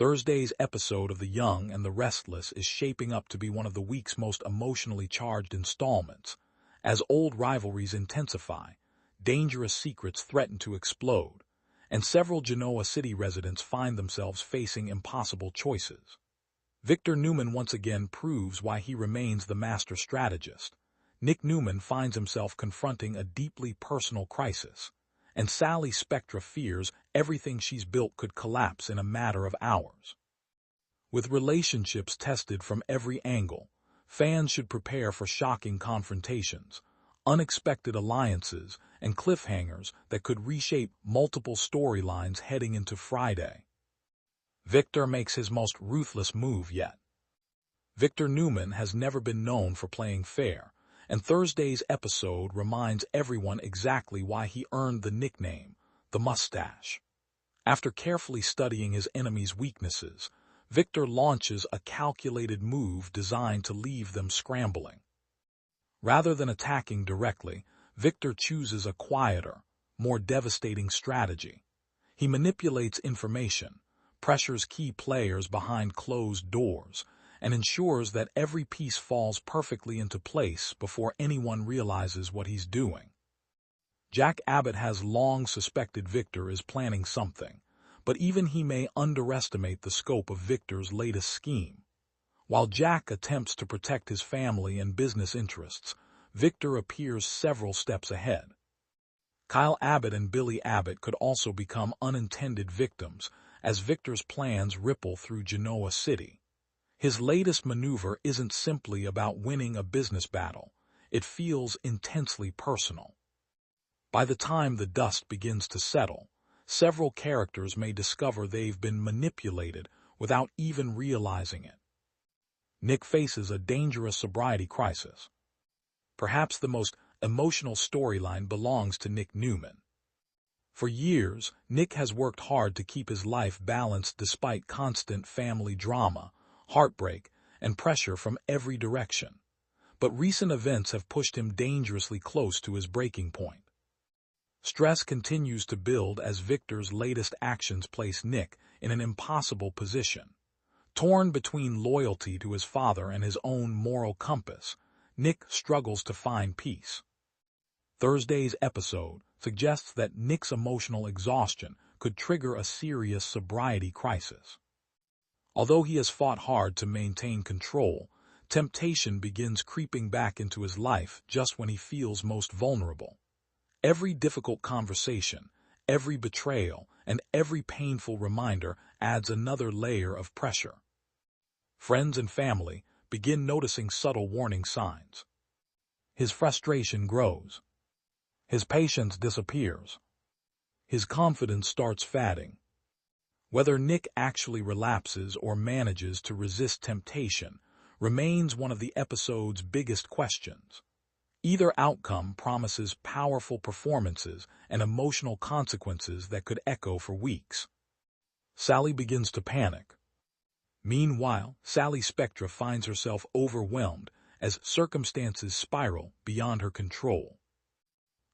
Thursday's episode of The Young and the Restless is shaping up to be one of the week's most emotionally charged installments. As old rivalries intensify, dangerous secrets threaten to explode, and several Genoa City residents find themselves facing impossible choices. Victor Newman once again proves why he remains the master strategist. Nick Newman finds himself confronting a deeply personal crisis, and Sally Spectra fears everything she's built could collapse in a matter of hours. With relationships tested from every angle, fans should prepare for shocking confrontations, unexpected alliances, and cliffhangers that could reshape multiple storylines heading into Friday. Victor makes his most ruthless move yet. Victor Newman has never been known for playing fair, and Thursday's episode reminds everyone exactly why he earned the nickname, the Mustache. After carefully studying his enemy's weaknesses, Victor launches a calculated move designed to leave them scrambling. Rather than attacking directly, Victor chooses a quieter, more devastating strategy. He manipulates information, pressures key players behind closed doors, and ensures that every piece falls perfectly into place before anyone realizes what he's doing. Jack Abbott has long suspected Victor is planning something, but even he may underestimate the scope of Victor's latest scheme. While Jack attempts to protect his family and business interests, Victor appears several steps ahead. Kyle Abbott and Billy Abbott could also become unintended victims as Victor's plans ripple through Genoa City. His latest maneuver isn't simply about winning a business battle, it feels intensely personal. By the time the dust begins to settle, several characters may discover they've been manipulated without even realizing it. Nick faces a dangerous sobriety crisis. Perhaps the most emotional storyline belongs to Nick Newman. For years, Nick has worked hard to keep his life balanced despite constant family drama, heartbreak, and pressure from every direction. But recent events have pushed him dangerously close to his breaking point. Stress continues to build as Victor's latest actions place Nick in an impossible position. Torn between loyalty to his father and his own moral compass, Nick struggles to find peace. Thursday's episode suggests that Nick's emotional exhaustion could trigger a serious sobriety crisis. Although he has fought hard to maintain control, temptation begins creeping back into his life just when he feels most vulnerable. Every difficult conversation, every betrayal, and every painful reminder adds another layer of pressure. Friends and family begin noticing subtle warning signs. His frustration grows. His patience disappears. His confidence starts fading. Whether Nick actually relapses or manages to resist temptation remains one of the episode's biggest questions. Either outcome promises powerful performances and emotional consequences that could echo for weeks. Sally begins to panic. Meanwhile, Sally Spectra finds herself overwhelmed as circumstances spiral beyond her control.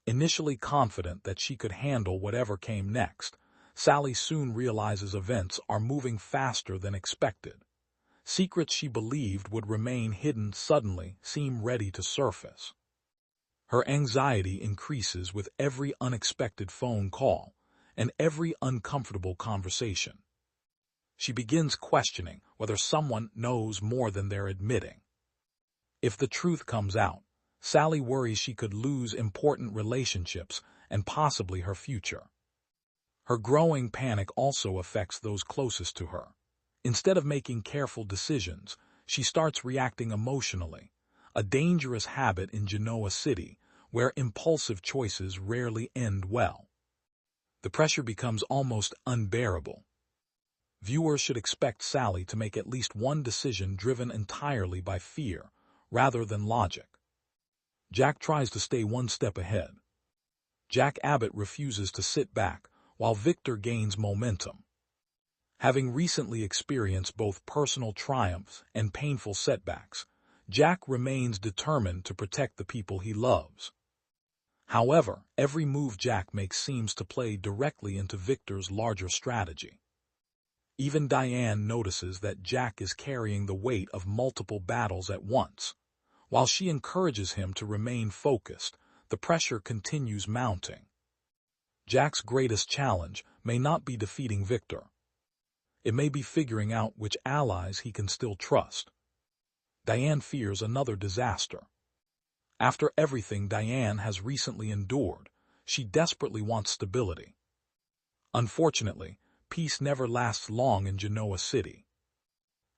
Initially confident that she could handle whatever came next, Sally soon realizes events are moving faster than expected. Secrets she believed would remain hidden suddenly seem ready to surface. Her anxiety increases with every unexpected phone call and every uncomfortable conversation. She begins questioning whether someone knows more than they're admitting. If the truth comes out, Sally worries she could lose important relationships and possibly her future. Her growing panic also affects those closest to her. Instead of making careful decisions, she starts reacting emotionally, a dangerous habit in Genoa City where impulsive choices rarely end well. The pressure becomes almost unbearable. Viewers should expect Sally to make at least one decision driven entirely by fear, rather than logic. Jack tries to stay one step ahead. Jack Abbott refuses to sit back, while Victor gains momentum. Having recently experienced both personal triumphs and painful setbacks, Jack remains determined to protect the people he loves. However, every move Jack makes seems to play directly into Victor's larger strategy. Even Diane notices that Jack is carrying the weight of multiple battles at once. While she encourages him to remain focused, the pressure continues mounting. Jack's greatest challenge may not be defeating Victor. It may be figuring out which allies he can still trust. Diane fears another disaster. After everything Diane has recently endured, she desperately wants stability. Unfortunately, peace never lasts long in Genoa City.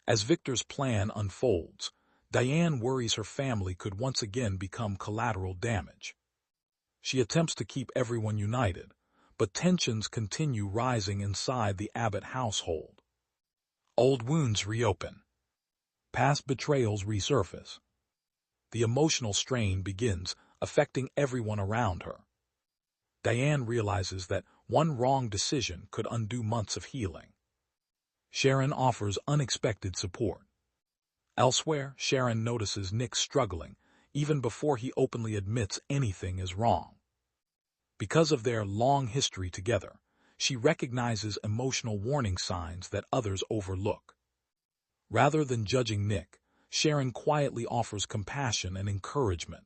As Victor's plan unfolds, Diane worries her family could once again become collateral damage. She attempts to keep everyone united, but tensions continue rising inside the Abbott household. Old wounds reopen. Past betrayals resurface. The emotional strain begins, affecting everyone around her. Diane realizes that one wrong decision could undo months of healing. Sharon offers unexpected support. Elsewhere, Sharon notices Nick struggling, even before he openly admits anything is wrong. Because of their long history together, she recognizes emotional warning signs that others overlook. Rather than judging Nick, Sharon quietly offers compassion and encouragement.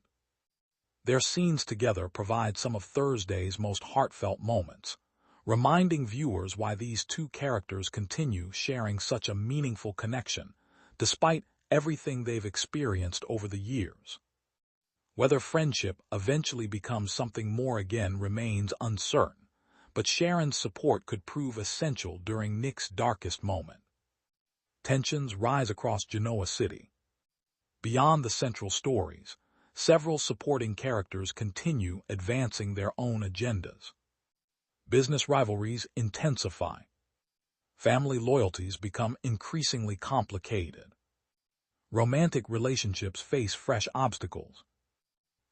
Their scenes together provide some of Thursday's most heartfelt moments, reminding viewers why these two characters continue sharing such a meaningful connection, despite everything they've experienced over the years. Whether friendship eventually becomes something more again remains uncertain, but Sharon's support could prove essential during Nick's darkest moment. Tensions rise across Genoa City. Beyond the central stories, several supporting characters continue advancing their own agendas. Business rivalries intensify. Family loyalties become increasingly complicated. Romantic relationships face fresh obstacles.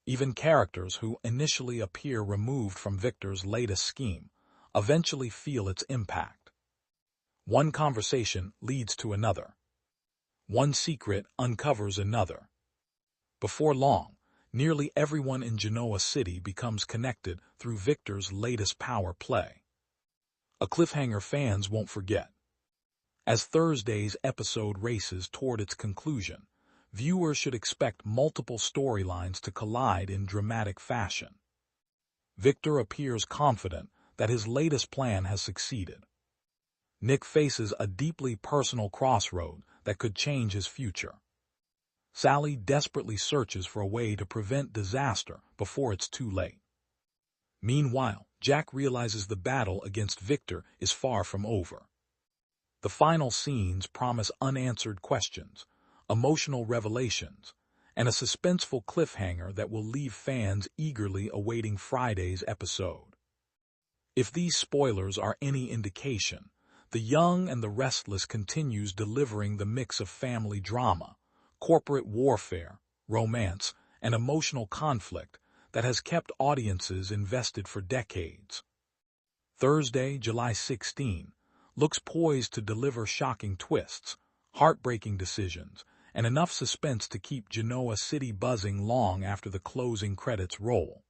Even characters who initially appear removed from Victor's latest scheme eventually feel its impact. One conversation leads to another. One secret uncovers another. Before long, nearly everyone in Genoa City becomes connected through Victor's latest power play. A cliffhanger fans won't forget. As Thursday's episode races toward its conclusion, viewers should expect multiple storylines to collide in dramatic fashion. Victor appears confident that his latest plan has succeeded. Nick faces a deeply personal crossroad that could change his future. Sally desperately searches for a way to prevent disaster before it's too late. Meanwhile, Jack realizes the battle against Victor is far from over. The final scenes promise unanswered questions, emotional revelations, and a suspenseful cliffhanger that will leave fans eagerly awaiting Friday's episode. If these spoilers are any indication, The Young and the Restless continues delivering the mix of family drama, corporate warfare, romance, and emotional conflict that has kept audiences invested for decades. Thursday, July 16, looks poised to deliver shocking twists, heartbreaking decisions, and enough suspense to keep Genoa City buzzing long after the closing credits roll.